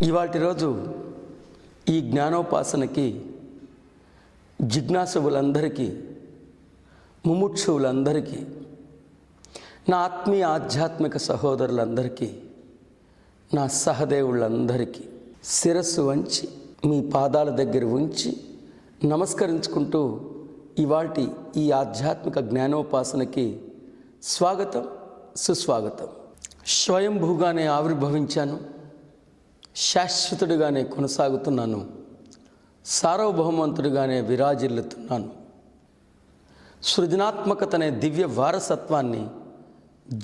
ఇవాల్టి రోజు ఈ జ్ఞానోపాసనకి జిజ్ఞాసులందరికీ, ముముక్షువులందరికీ, నా ఆత్మీయ ఆధ్యాత్మిక సహోదరులందరికీ, నా సహదేవులందరికీ శిరస్సు వంచి మీ పాదాల దగ్గర ఉంచి నమస్కరించుకుంటూ ఇవాల్టి ఈ ఆధ్యాత్మిక జ్ఞానోపాసనకి స్వాగతం, సుస్వాగతం. స్వయంభూగానే ఆవిర్భవించాను, శాశ్వతుడిగానే కొనసాగుతున్నాను, సార్వభౌమంతుడిగానే విరాజిల్లుతున్నాను. సృజనాత్మకతనే దివ్య వారసత్వాన్ని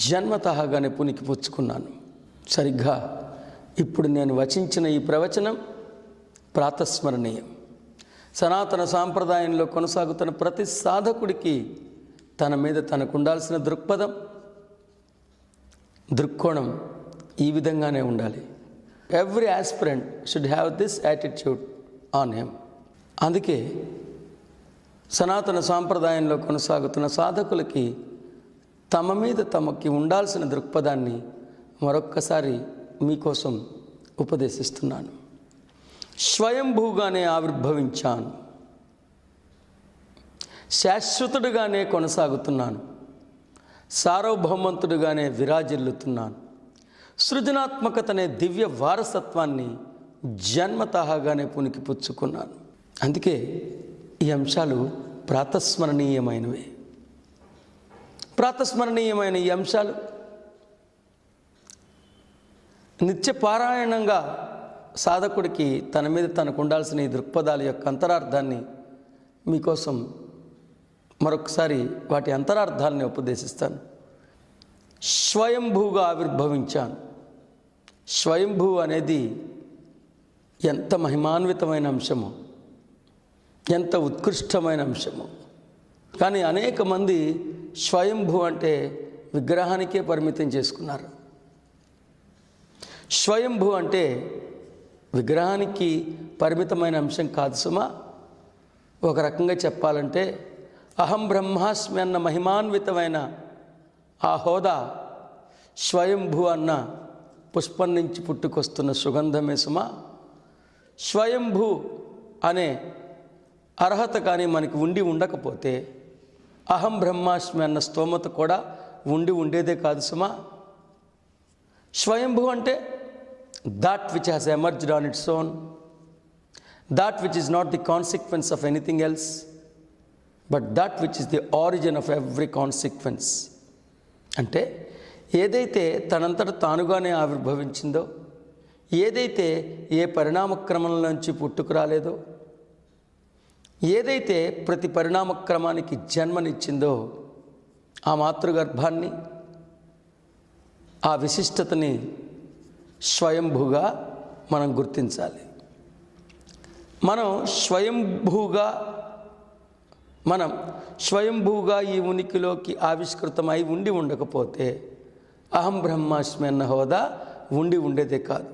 జన్మతహాగానే పునికి పుచ్చుకున్నాను. సరిగ్గా ఇప్పుడు నేను వచించిన ఈ ప్రవచనం ప్రాతస్మరణీయం. సనాతన సాంప్రదాయంలో కొనసాగుతున్న ప్రతి సాధకుడికి తన మీద తనకు ఉండాల్సిన దృక్కోణం ఈ విధంగానే ఉండాలి. Every aspirant should have this attitude on him. అందుకే సనాతన సాంప్రదాయంలో కొనసాగుతున్న సాధకులకి తమ మీద తమకి ఉండాల్సిన దృక్పథాన్ని మరొక్కసారి మీకోసం ఉపదేశిస్తున్నాను. స్వయంభూగానే ఆవిర్భవించాను, శాశ్వతుడిగానే కొనసాగుతున్నాను, సార్వభౌమంతుడిగానే విరాజిల్లుతున్నాను. సృజనాత్మకతనే దివ్య వారసత్వాన్ని జన్మతహాగానే పునికి పుచ్చుకున్నాను. అందుకే ఈ అంశాలు ప్రాతస్మరణీయమైనవి. ప్రాతస్మరణీయమైన ఈ అంశాలు నిత్య పారాయణంగా సాధకుడికి తన మీద తనకు ఉండాల్సిన ఈ దృక్పథాల యొక్క అంతరార్థాన్ని మీకోసం మరొకసారి వాటి అంతరార్థాలని ఉపదేశిస్తాను. స్వయంభూగా ఆవిర్భవించాను. స్వయంభూ అనేది ఎంత మహిమాన్వితమైన అంశమో, ఎంత ఉత్కృష్టమైన అంశమో. కానీ అనేక మంది స్వయంభూ అంటే విగ్రహానికే పరిమితం చేసుకున్నారు. స్వయంభూ అంటే విగ్రహానికి పరిమితమైన అంశం కాదు సుమా. ఒక రకంగా చెప్పాలంటే అహం బ్రహ్మాస్మి అన్న మహిమాన్వితమైన ఆ హోదా స్వయంభూ అన్న పుష్పం నుంచి పుట్టుకొస్తున్న సుగంధమే సుమా. స్వయంభూ అనే అర్హత కానీ మనకి ఉండి ఉండకపోతే అహం బ్రహ్మాస్మి అన్న స్తోమత కూడా ఉండేదే కాదు సుమా. స్వయంభూ అంటే that which has emerged on its own, that which is not the consequence of anything else, but that which is the origin of every consequence. అంటే ఏదైతే తనంతట తానుగానే ఆవిర్భవించిందో, ఏదైతే ఏ పరిణామక్రమంలోంచి పుట్టుకురాలేదో, ఏదైతే ప్రతి పరిణామక్రమానికి జన్మనిచ్చిందో ఆ మాతృగర్భాన్ని, ఆ విశిష్టతని స్వయంభూగా మనం గుర్తించాలి. మనం స్వయంభూగా ఈ ఉనికిలోకి ఆవిష్కృతమై ఉండకపోతే అహం బ్రహ్మాస్మి అన్న హోదా ఉండేదే కాదు.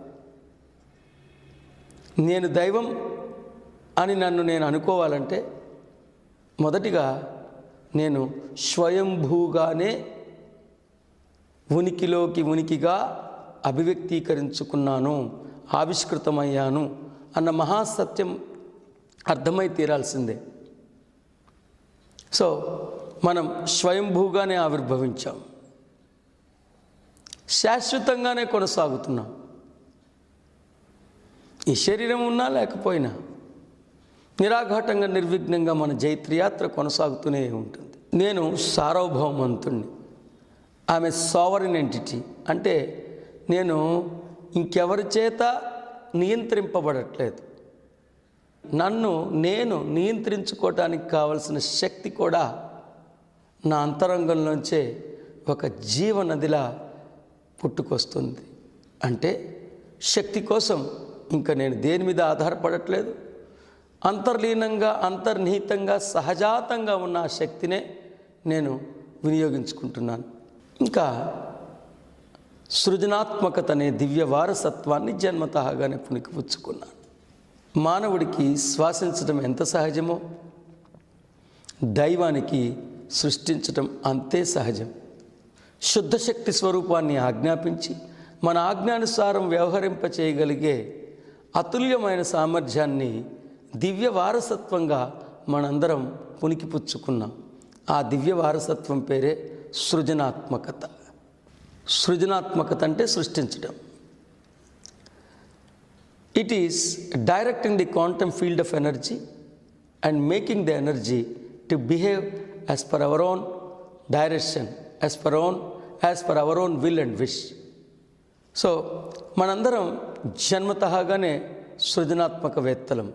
నేను దైవం అని నన్ను నేను అనుకోవాలంటే మొదటిగా నేను స్వయంభూగానే ఉనికిగా అభివ్యక్తీకరించుకున్నాను, ఆవిష్కృతమయ్యాను అన్న మహాసత్యం అర్థమై తీరాల్సిందే. సో మనం స్వయంభూగానే ఆవిర్భవించాం, శాశ్వతంగానే కొనసాగుతున్నాం. ఈ శరీరం ఉన్నా లేకపోయినా నిరాఘాటంగా నిర్విఘ్నంగా మన జైత్రయాత్ర కొనసాగుతూనే ఉంటుంది. నేను సార్వభౌమంతుణ్ణి, ఆమె సావరిన్ ఎంటిటీ. అంటే నేను ఇంకెవరి చేత నియంత్రింపబడట్లేదు. నన్ను నేను నియంత్రించుకోవటానికి కావలసిన శక్తి కూడా నా అంతరంగంలోంచే ఒక జీవనదిలా పుట్టుకొస్తుంది. అంటే శక్తి కోసం ఇంకా నేను దేని మీద ఆధారపడట్లేదు. అంతర్లీనంగా, అంతర్నిహితంగా, సహజాతంగా ఉన్న ఆ శక్తినే నేను వినియోగించుకుంటున్నాను. ఇంకా సృజనాత్మకత అనే దివ్య వారసత్వాన్ని జన్మతహాగానే పునికి పుచ్చుకున్నాను. మానవుడికి శ్వాసించడం ఎంత సహజమో దైవానికి సృష్టించడం అంతే సహజం. శుద్ధశక్తి స్వరూపాన్ని ఆజ్ఞాపించి మన ఆజ్ఞానుసారం వ్యవహరింపచేయగలిగే అతుల్యమైన సామర్థ్యాన్ని దివ్య వారసత్వంగా మనందరం పుణికిపుచ్చుకున్నాం. ఆ దివ్య వారసత్వం పేరే సృజనాత్మకత. సృజనాత్మకత అంటే సృష్టించడం. It is directing the quantum field of energy and making the energy to behave as per our own direction, as per our own will and wish. So మనందరం జన్మతహాగానే సృజనాత్మకవేత్తలం.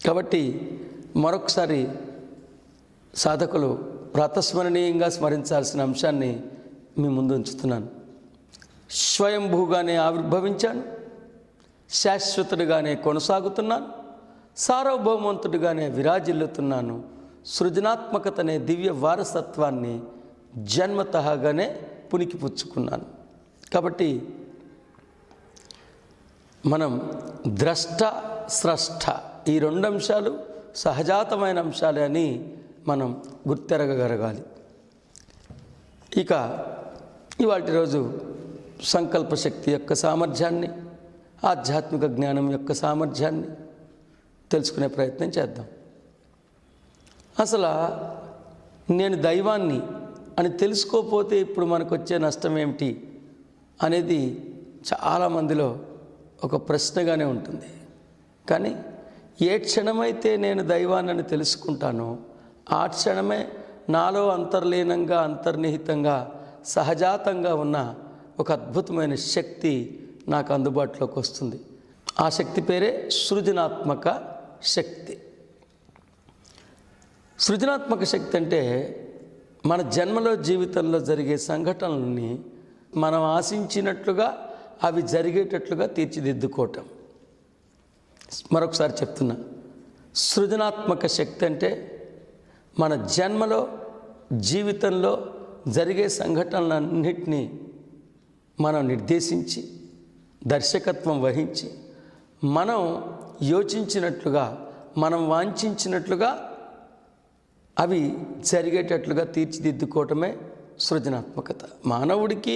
కాబట్టి మరొకసారి సాధకులు ప్రాతస్మరణీయంగా స్మరించాల్సిన అంశాన్ని మీ ముందు ఉంచుతున్నాను. స్వయంభూగానే ఆవిర్భవించాను, శాశ్వతుడిగానే కొనసాగుతున్నాను, సార్వభౌమంతుడిగానే విరాజిల్లుతున్నాను. సృజనాత్మకత అనే దివ్య వారసత్వాన్ని జన్మతహాగానే పుణికిపుచ్చుకున్నాను. కాబట్టి మనం ద్రష్ట స్రష్ట ఈ రెండు అంశాలు సహజాతమైన అంశాలే అని మనం గుర్తెరగగలగాలి. ఇక ఇవాల్టి రోజు సంకల్ప శక్తి యొక్క సామర్థ్యాన్ని, ఆధ్యాత్మిక జ్ఞానం యొక్క సామర్థ్యాన్ని తెలుసుకునే ప్రయత్నం చేద్దాం. అసలు నేను దైవాన్ని అని తెలుసుకోకపోతే ఇప్పుడు మనకు వచ్చే నష్టం ఏమిటి అనేది చాలామందిలో ఒక ప్రశ్నగానే ఉంటుంది. కానీ ఏ క్షణమైతే నేను దైవాన్ని తెలుసుకుంటానో ఆ క్షణమే నాలో అంతర్లీనంగా, అంతర్నిహితంగా, సహజాతంగా ఉన్న ఒక అద్భుతమైన శక్తి నాకు అందుబాటులోకి వస్తుంది. ఆ శక్తి పేరే సృజనాత్మక శక్తి. సృజనాత్మక శక్తి అంటే మన జన్మలో, జీవితంలో జరిగే సంఘటనలని మనం ఆశించినట్లుగా అవి జరిగేటట్లుగా తీర్చిదిద్దుకోవటం. మరొకసారి చెప్తున్నా, సృజనాత్మక శక్తి అంటే మన జన్మలో, జీవితంలో జరిగే సంఘటనలన్నింటినీ మనం నిర్దేశించి, దర్శకత్వం వహించి, మనం యోచించినట్లుగా, మనం వాంఛించినట్లుగా అవి జరిగేటట్లుగా తీర్చిదిద్దుకోవటమే సృజనాత్మకత. మానవుడికి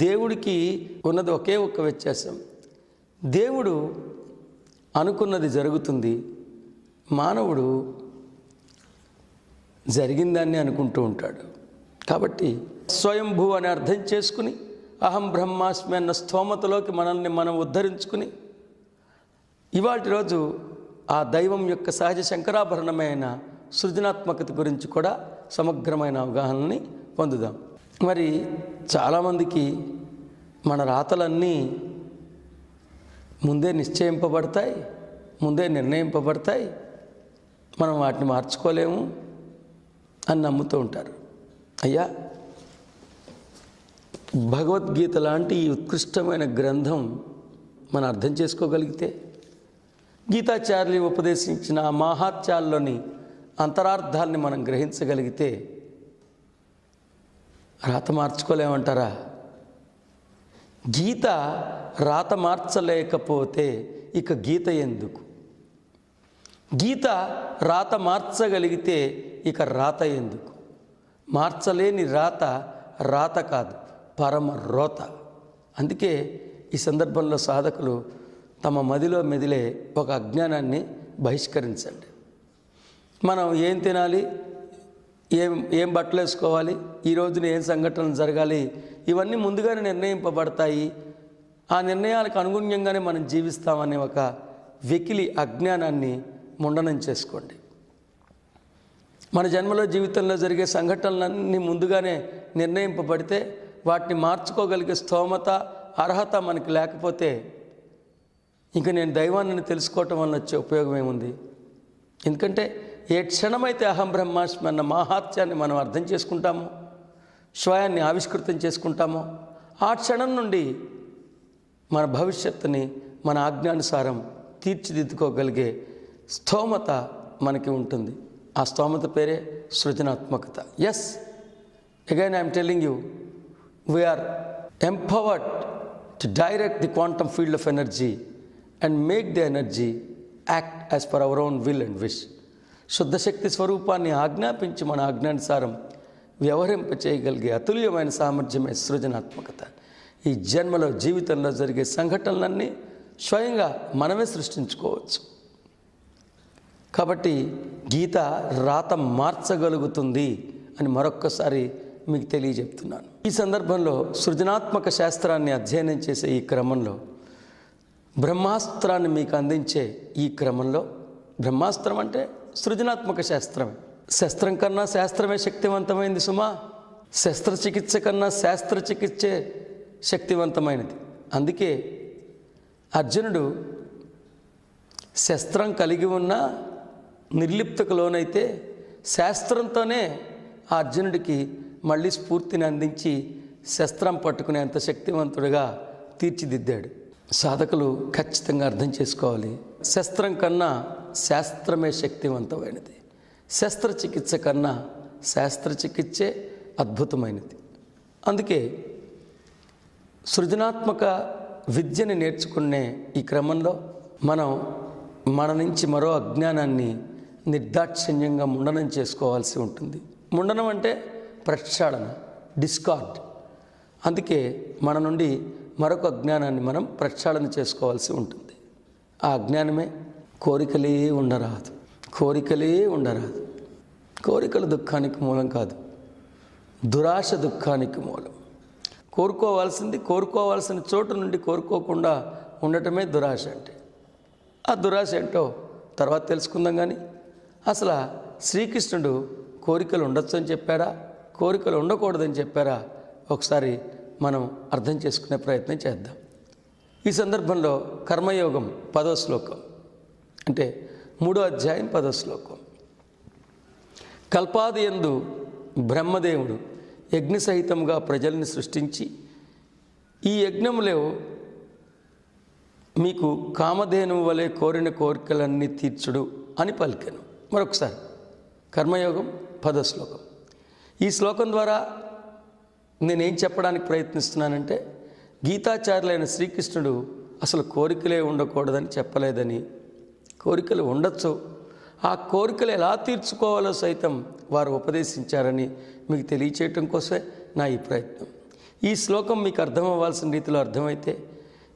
దేవుడికి ఉన్నది ఒకే ఒక్క వ్యత్యాసం. దేవుడు అనుకున్నది జరుగుతుంది, మానవుడు జరిగిందాన్ని అనుకుంటూ ఉంటాడు. కాబట్టి స్వయంభూ అని అర్థం చేసుకుని, అహం బ్రహ్మాస్మి అన్న స్థోమతలోకి మనల్ని మనం ఉద్ధరించుకుని, ఇవాటి రోజు ఆ దైవం యొక్క సహజ శంకరాభరణమైన సృజనాత్మకత గురించి కూడా సమగ్రమైన అవగాహనని పొందుదాం. మరి చాలామందికి మన రాతలన్నీ ముందే నిశ్చయింపబడతాయి, ముందే నిర్ణయింపబడతాయి, మనం వాటిని మార్చుకోలేము అని నమ్ముతూ ఉంటారు. అయ్యా, భగవద్గీత లాంటి ఈ ఉత్కృష్టమైన గ్రంథం మనం అర్థం చేసుకోగలిగితే, గీతాచార్యులు ఉపదేశించిన ఆ మహాత్యాల్లోని అంతరార్థాలని మనం గ్రహించగలిగితే రాత మార్చుకోలేమంటారా? గీత రాత మార్చలేకపోతే ఇక గీత ఎందుకు? గీత రాత మార్చగలిగితే ఇక రాత ఎందుకు? మార్చలేని రాత రాత కాదు, పరమ రోత. అందుకే ఈ సందర్భంలో సాధకులు తమ మదిలో మెదిలే ఒక అజ్ఞానాన్ని బహిష్కరించండి. మనం ఏం తినాలి, ఏం బట్టలు వేసుకోవాలి, ఈ రోజున ఏం సంఘటనలు జరగాలి, ఇవన్నీ ముందుగానే నిర్ణయింపబడతాయి. ఆ నిర్ణయాలకు అనుగుణ్యంగానే మనం జీవిస్తామనే ఒక వెకిలి అజ్ఞానాన్ని ముండనం చేసుకోండి. మన జన్మలో, జీవితంలో జరిగే సంఘటనలన్నీ ముందుగానే నిర్ణయింపబడితే వాటిని మార్చుకోగలిగే స్తోమత, అర్హత మనకి లేకపోతే ఇంక నేను దైవాన్ని తెలుసుకోవటం వల్ల వచ్చే ఉపయోగం ఏముంది? ఎందుకంటే ఏ క్షణమైతే అహం బ్రహ్మాస్మి అన్న మహాత్యాన్ని మనం అర్థం చేసుకుంటామో, స్వయాన్ని ఆవిష్కృతం చేసుకుంటామో, ఆ క్షణం నుండి మన భవిష్యత్తుని మన ఆజ్ఞానుసారం తీర్చిదిద్దుకోగలిగే స్తోమత మనకి ఉంటుంది. ఆ స్తోమత పేరే సృజనాత్మకత. Yes, again I'm telling you, we're empowered to direct the quantum field of energy and make the energy act as per our own will and wish. శుద్ధ శక్తి స్వరూపాన్ని ఆజ్ఞాపించి మన ఆజ్ఞానుసారం వ్యవహరింప చేయగలిగే అతుల్యమైన సామర్థ్యమే సృజనాత్మకత. ఈ జన్మలో, జీవితంలో జరిగే సంఘటనలన్నీ స్వయంగా మనమే సృష్టించుకోవచ్చు. కాబట్టి గీత రాత మార్చగలుగుతుంది అని మరొక్కసారి మీకు తెలియజెప్తున్నాను. ఈ సందర్భంలో సృజనాత్మక శాస్త్రాన్ని అధ్యయనం చేసే ఈ క్రమంలో, బ్రహ్మాస్త్రాన్ని మీకు అందించే ఈ క్రమంలో, బ్రహ్మాస్త్రం అంటే సృజనాత్మక శాస్త్రమే. శస్త్రం కన్నా శాస్త్రమే శక్తివంతమైంది సుమా. శస్త్రచికిత్స కన్నా శాస్త్రచికిత్సే శక్తివంతమైనది. అందుకే అర్జునుడు శస్త్రం కలిగి ఉన్న నిర్లిప్తకు లోనైతే శాస్త్రంతోనే ఆ అర్జునుడికి మళ్ళీ స్ఫూర్తిని అందించి శస్త్రం పట్టుకునేంత శక్తివంతుడిగా తీర్చిదిద్దాడు. సాధకులు ఖచ్చితంగా అర్థం చేసుకోవాలి, శస్త్రం కన్నా శాస్త్రమే శక్తివంతమైనది. శస్త్రచికిత్స కన్నా శాస్త్రచికిత్సే అద్భుతమైనది. అందుకే సృజనాత్మక విద్యని నేర్చుకునే ఈ క్రమంలో మనం మన నుంచి మరో అజ్ఞానాన్ని నిర్దాక్షిణ్యంగా ముండనం చేసుకోవాల్సి ఉంటుంది. ముండనం అంటే ప్రక్షాళన, డిస్కార్డ్. అందుకే మన నుండి మరొక అజ్ఞానాన్ని మనం ప్రక్షాళన చేసుకోవాల్సి ఉంటుంది. ఆ అజ్ఞానమే కోరికలే ఉండరాదు. కోరికలే ఉండరాదు. కోరికలు దుఃఖానికి మూలం కాదు, దురాశ దుఃఖానికి మూలం. కోరుకోవాల్సిన చోటు నుండి కోరుకోకుండా ఉండటమే దురాశ అంటే. ఆ దురాశ ఏంటో తర్వాత తెలుసుకుందాం. కానీ అసలు శ్రీకృష్ణుడు కోరికలు ఉండొచ్చు అని చెప్పారా, కోరికలు ఉండకూడదని చెప్పారా, ఒకసారి మనం అర్థం చేసుకునే ప్రయత్నం చేద్దాం. ఈ సందర్భంలో కర్మయోగం 10వ శ్లోకం, అంటే 3వ అధ్యాయం 10వ శ్లోకం. కల్పాది యందు బ్రహ్మదేవుడు యజ్ఞ సహితంగా ప్రజల్ని సృష్టించి ఈ యజ్ఞములో మీకు కామధేనువు వలె కోరిన కోరికలన్నీ తీర్చుడు అని పలికెను. మరొకసారి కర్మయోగం 10వ శ్లోకం. ఈ శ్లోకం ద్వారా నేనేం చెప్పడానికి ప్రయత్నిస్తున్నానంటే, గీతాచార్యులైన శ్రీకృష్ణుడు అసలు కోరికలే ఉండకూడదని చెప్పలేదని, కోరికలు ఉండొచ్చు, ఆ కోరికలు ఎలా తీర్చుకోవాలో సైతం వారు ఉపదేశించారని మీకు తెలియచేయటం కోసమే నా ఈ ప్రయత్నం. ఈ శ్లోకం మీకు అర్థమవ్వాల్సిన రీతిలో అర్థమైతే,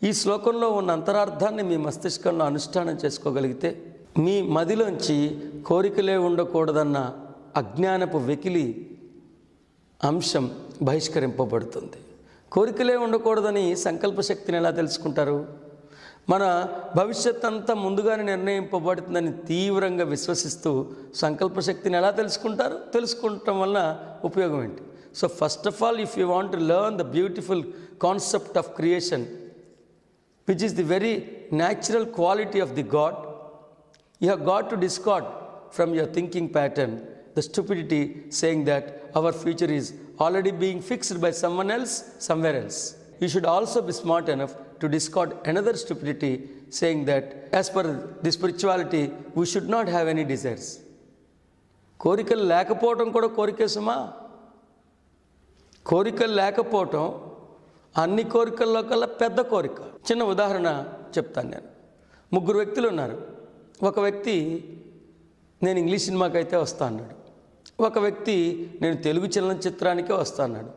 ఈ శ్లోకంలో ఉన్న అంతరార్థాన్ని మీ మస్తిష్కంలో అనుష్ఠానం చేసుకోగలిగితే, మీ మదిలోంచి కోరికలే ఉండకూడదన్న అజ్ఞానపు వెకిలి అంశం బహిష్కరింపబడుతుంది. కోరికలే ఉండకూడదని సంకల్ప శక్తిని ఎలా తెలుసుకుంటారు? మన భవిష్యత్ అంతా ముందుగానే నిర్ణయింపబడుతుందని తీవ్రంగా విశ్వసిస్తూ సంకల్ప శక్తిని ఎలా తెలుసుకుంటారు? తెలుసుకుంటం వలన ఉపయోగం ఏంటి? So first of all, if you want to learn the beautiful concept of creation, which is the very natural quality of the God, you have got to discard from your thinking pattern the stupidity saying that our future is already being fixed by someone else somewhere else. You should also be smart enough to discard another stupidity saying that as per the spirituality we should not have any desires. కోరికలు లేకపోవటం కూడా కోరికే సుమా. కోరికలు లేకపోవటం అన్ని కోరికల్లో కల్లా పెద్ద కోరిక. చిన్న ఉదాహరణ చెప్తాను నేను. 3 వ్యక్తులు ఉన్నారు. ఒక వ్యక్తి నేను ఇంగ్లీష్ సినిమాకి అయితే వస్తా అన్నాడు. ఒక వ్యక్తి నేను తెలుగు చలనచిత్రానికే వస్తా అన్నాడు.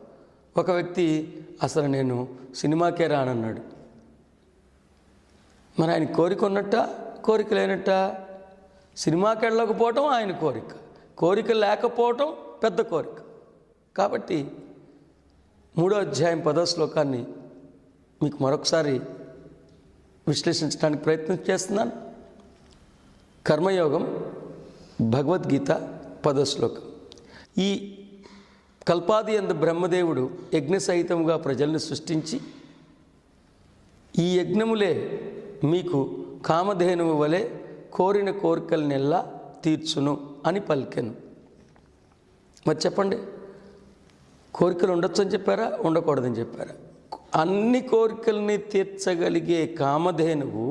ఒక వ్యక్తి అసలు నేను సినిమాకే రానన్నాడు. మరి ఆయన కోరిక ఉన్నట్ట, కోరిక లేనట్ట? సినిమాకి వెళ్ళకపోవటం ఆయన కోరిక, కోరిక లేకపోవటం పెద్ద కోరిక. కాబట్టి 3వ అధ్యాయం 10వ శ్లోకాన్ని మీకు మరొకసారి విశ్లేషించడానికి ప్రయత్నం చేస్తున్నాను. కర్మయోగం, భగవద్గీత 10వ శ్లోకం. ఈ కల్పాది యందు బ్రహ్మదేవుడు యజ్ఞ సహితంగా ప్రజల్ని సృష్టించి ఈ యజ్ఞములే మీకు కామధేనువు వలె కోరిన కోరికలనెల్లా తీర్చును అని పలికెను. మరి చెప్పండి, కోరికలు ఉండొచ్చు అని చెప్పారా, ఉండకూడదని చెప్పారా? అన్ని కోరికల్ని తీర్చగలిగే కామధేనువు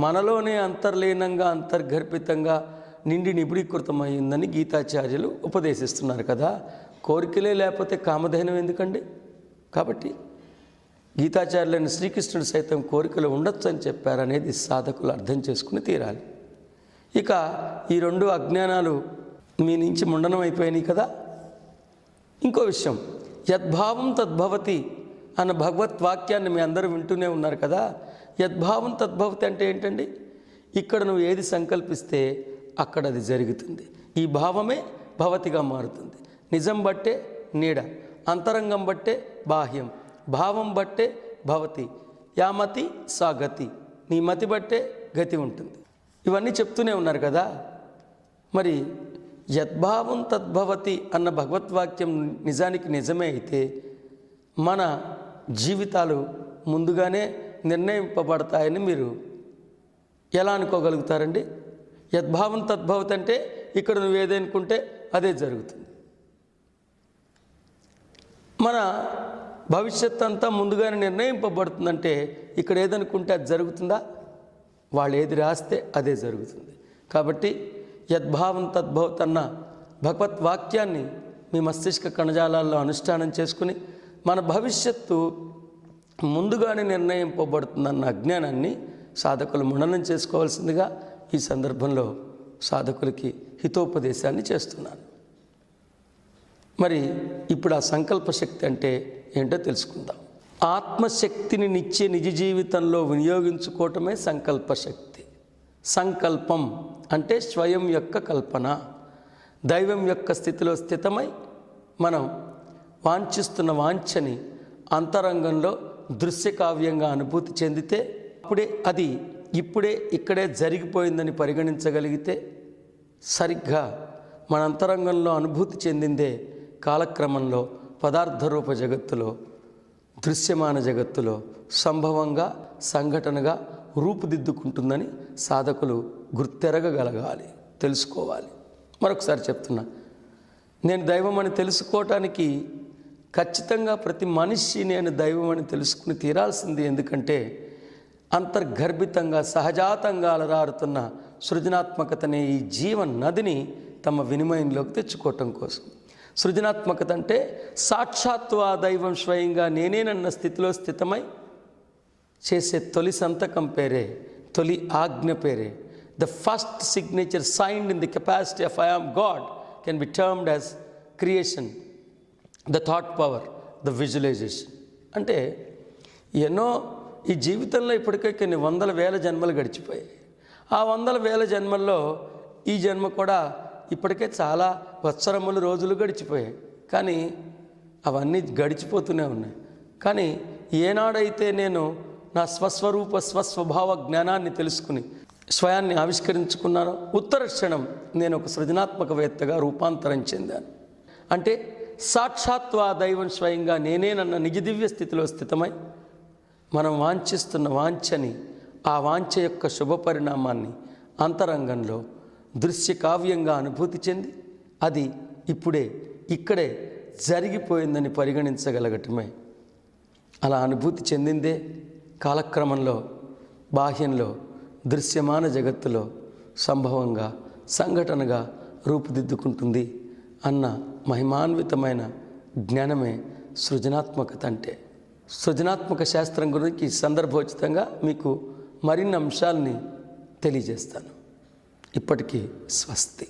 మనలోనే అంతర్లీనంగా అంతర్గర్భితంగా నిండి నిబిడీకృతమైందని గీతాచార్యులు ఉపదేశిస్తున్నారు కదా. కోరికలే లేకపోతే కామధేనువు ఎందుకండి? కాబట్టి గీతాచార్యులైన శ్రీకృష్ణుడు సైతం కోరికలు ఉండొచ్చు అని చెప్పారనేది సాధకులు అర్థం చేసుకుని తీరాలి. ఇక ఈ 2 అజ్ఞానాలు మీ నుంచి ముండనం అయిపోయినాయి కదా. ఇంకో విషయం, యద్భావం తద్భవతి అన్న భగవత్ వాక్యాన్ని మీ అందరూ వింటూనే ఉన్నారు కదా. యద్భావం తద్భవతి అంటే ఏంటండి? ఇక్కడ నువ్వు ఏది సంకల్పిస్తే అక్కడ అది జరుగుతుంది. ఈ భావమే భవతిగా మారుతుంది. నిజం బట్టే నీడ, అంతరంగం బట్టే బాహ్యం, భావం బట్టే భవతి, యామతి సా గతి, నీ మతి బట్టే గతి ఉంటుంది. ఇవన్నీ చెప్తూనే ఉన్నారు కదా. మరి యద్భావం తద్భవతి అన్న భగవద్వాక్యం నిజానికి నిజమే అయితే మన జీవితాలు ముందుగానే నిర్ణయింపబడతాయని మీరు ఎలా అనుకోగలుగుతారండి? యద్భావం తద్భవతి అంటే ఇక్కడ నువ్వు ఏదనుకుంటే అదే జరుగుతుంది. మన భవిష్యత్ అంతా ముందుగానే నిర్ణయింపబడుతుందంటే ఇక్కడ ఏదనుకుంటే అది జరుగుతుందా? వాళ్ళు ఏది రాస్తే అదే జరుగుతుంది. కాబట్టి యద్భావం తద్భవతి అన్న భగవద్వాక్యాన్ని మీ మస్తిష్క కణజాలాల్లో అనుష్ఠానం చేసుకుని మన భవిష్యత్తు ముందుగానే నిర్ణయింపబడుతుందన్న అజ్ఞానాన్ని సాధకులు మననం చేసుకోవాల్సిందిగా ఈ సందర్భంలో సాధకులకి హితోపదేశాన్ని చేస్తున్నాను. మరి ఇప్పుడు ఆ సంకల్ప శక్తి అంటే ఏంటో తెలుసుకుందాం. ఆత్మశక్తిని నిత్య నిజ జీవితంలో వినియోగించుకోవటమే సంకల్ప శక్తి. సంకల్పం అంటే స్వయం యొక్క కల్పన, దైవం యొక్క స్థితిలో స్థితమై మనం వాంఛిస్తున్న వాంఛని అంతరంగంలో దృశ్యకావ్యంగా అనుభూతి చెందితే అప్పుడే అది ఇప్పుడే ఇక్కడే జరిగిపోయిందని పరిగణించగలిగితే సరిగ్గా మన అంతరంగంలో అనుభూతి చెందిందే కాలక్రమంలో పదార్థ రూప జగత్తులో, దృశ్యమాన జగత్తులో సంభవంగా సంఘటనగా రూపుదిద్దుకుంటుందని సాధకులు గుర్తెరగగలగాలి, తెలుసుకోవాలి. మరొకసారి చెప్తున్నా, నేను దైవం అని తెలుసుకోవటానికి ఖచ్చితంగా ప్రతి మనిషి నేను దైవం అని తెలుసుకుని తీరాల్సింది. ఎందుకంటే అంతర్గర్భితంగా సహజాతంగా అలరారుతున్న సృజనాత్మకతనే ఈ జీవన నదిని తమ వినిమయంలోకి తెచ్చుకోవటం కోసం. సృజనాత్మకత అంటే సాక్షాత్తు ఆ దైవం స్వయంగా నేనేనన్న స్థితిలో స్థితమై చేసే తొలి సంతకం పేరే, తొలి ఆజ్ఞ పేరే. The first signature signed in the capacity of I am God can be termed as creation, the thought power, the visualization. అంటే ఎన్నో ఈ జీవితంలో ఇప్పటికే కొన్ని వందల వేల జన్మలు గడిచిపోయాయి. ఆ వందల వేల జన్మల్లో ఈ జన్మ కూడా ఇప్పటికే చాలా వత్సరములు రోజులు గడిచిపోయాయి. కానీ అవన్నీ గడిచిపోతూనే ఉన్నాయి. కానీ ఏనాడైతే నేను నా స్వస్వరూప స్వస్వభావ జ్ఞానాన్ని తెలుసుకుని స్వయాన్ని ఆవిష్కరించుకున్నానో ఉత్తర క్షణం నేను ఒక సృజనాత్మకవేత్తగా రూపాంతరం చెందాను. అంటే సాక్షాత్తు ఆ దైవం స్వయంగా నేనేనన్న నిజ దివ్య స్థితిలో స్థితమై మనం వాంఛిస్తున్న వాంఛని, ఆ వాంఛ యొక్క శుభ పరిణామాన్ని అంతరంగంలో దృశ్య కావ్యంగా అనుభూతి చెంది అది ఇప్పుడే ఇక్కడే జరిగిపోయిందని పరిగణించగలగటమే. అలా అనుభూతి చెందిందే కాలక్రమంలో బాహ్యంలో దృశ్యమాన జగత్తులో సంభవంగా సంఘటనగా రూపుదిద్దుకుంటుంది అన్న మహిమాన్వితమైన జ్ఞానమే సృజనాత్మకత అంటే. సృజనాత్మక శాస్త్రం గురించి సందర్భోచితంగా మీకు మరిన్ని అంశాలని తెలియజేస్తాను. ఇప్పటికీ స్వస్తి.